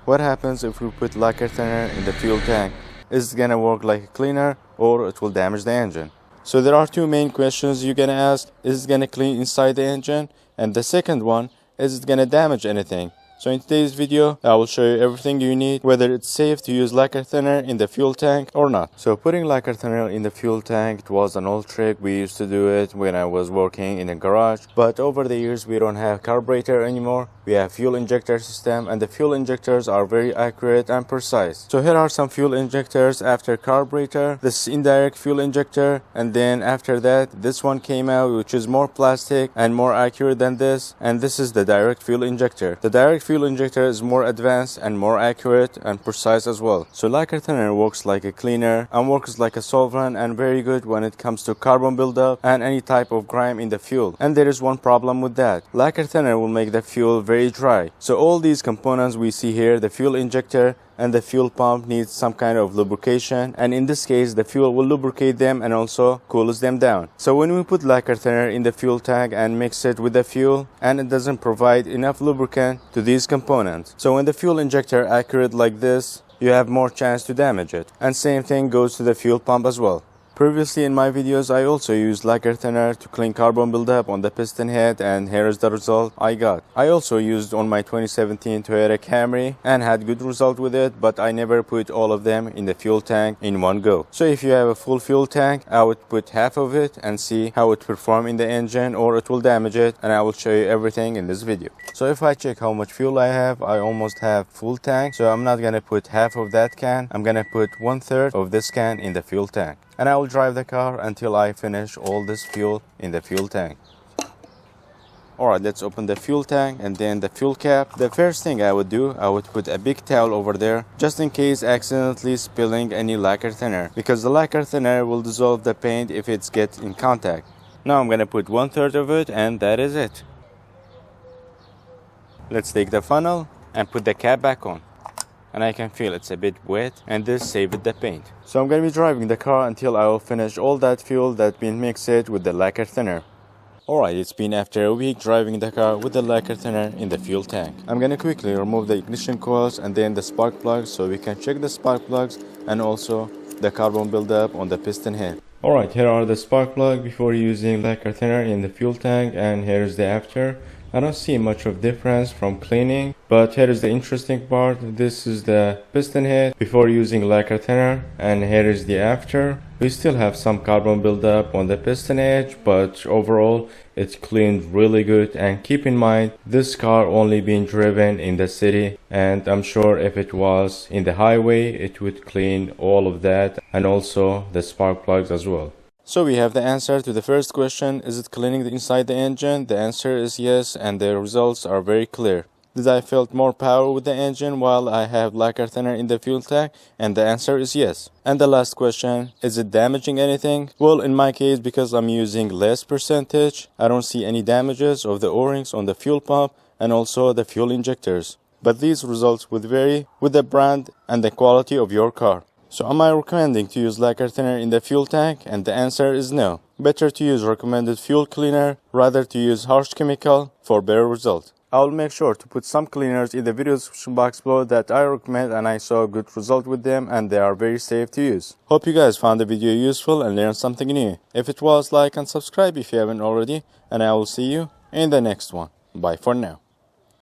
what happens if we put lacquer thinner in the fuel tank? Is it gonna work like a cleaner or it will damage the engine? So there are two main questions you're gonna ask. Is it gonna clean inside the engine? And the second one, is it gonna damage anything? So in today's video, I will show you everything you need, whether it's safe to use lacquer thinner in the fuel tank or not. So putting lacquer thinner in the fuel tank, it was an old trick. We used to do it when I was working in a garage. But over the years, we don't have carburetor anymore. We have fuel injector system, and the fuel injectors are very accurate and precise. So here are some fuel injectors after carburetor. This is indirect fuel injector, and then after that, this one came out, which is more plastic and more accurate than this. And this is the direct fuel injector. The direct fuel injector is more advanced and more accurate and precise as well. So lacquer thinner works like a cleaner and works like a solvent and very good when it comes to carbon buildup and any type of grime in the fuel. And there is one problem with that. Lacquer thinner will make the fuel very dry. So all these components we see here, the fuel injector and the fuel pump, needs some kind of lubrication, and in this case the fuel will lubricate them and also cools them down. So when we put lacquer thinner in the fuel tank and mix it with the fuel, and it doesn't provide enough lubricant to these components, so when the fuel injector accurate like this, you have more chance to damage it. And same thing goes to the fuel pump as well. Previously in my videos, I also used lacquer thinner to clean carbon buildup on the piston head, and here is the result I got. I also used on my 2017 Toyota Camry and had good result with it, but I never put all of them in the fuel tank in one go. So if you have a full fuel tank, I would put half of it and see how it perform in the engine, or it will damage it, and I will show you everything in this video. So if I check how much fuel I have, I almost have full tank, so I'm not gonna put half of that can. I'm gonna put 1/3 of this can in the fuel tank, and I will drive the car until I finish all this fuel in the fuel tank. Alright, let's open the fuel tank and then the fuel cap. The first thing I would do, I would put a big towel over there just in case accidentally spilling any lacquer thinner, because the lacquer thinner will dissolve the paint if it's get in contact. Now I'm gonna put 1/3 of it, and that is it. Let's take the funnel and put the cap back on. And I can feel it's a bit wet, and this saved the paint. So I'm gonna be driving the car until I will finish all that fuel that's been mixed with the lacquer thinner. Alright, it's been after a week driving the car with the lacquer thinner in the fuel tank. I'm gonna quickly remove the ignition coils and then the spark plugs so we can check the spark plugs and also the carbon buildup on the piston head. Alright, here are the spark plugs before using lacquer thinner in the fuel tank, and here is the after. I don't see much of difference from cleaning, but here is the interesting part. This is the piston head before using lacquer thinner, and here is the after. We still have some carbon buildup on the piston edge, but overall it's cleaned really good. And keep in mind, this car only been driven in the city, and I'm sure if it was in the highway it would clean all of that and also the spark plugs as well. So we have the answer to the first question, is it cleaning inside the engine? The answer is yes, and the results are very clear. Did I felt more power with the engine while I have lacquer thinner in the fuel tank? And the answer is yes. And the last question, is it damaging anything? Well, in my case, because I'm using less percentage, I don't see any damages of the O-rings on the fuel pump and also the fuel injectors. But these results would vary with the brand and the quality of your car. So am I recommending to use lacquer thinner in the fuel tank? And the answer is no. Better to use recommended fuel cleaner rather to use harsh chemical for better result. I will make sure to put some cleaners in the video description box below that I recommend and I saw a good result with them, and they are very safe to use. Hope you guys found the video useful and learned something new. If it was, like and subscribe if you haven't already, and I will see you in the next one. Bye for now.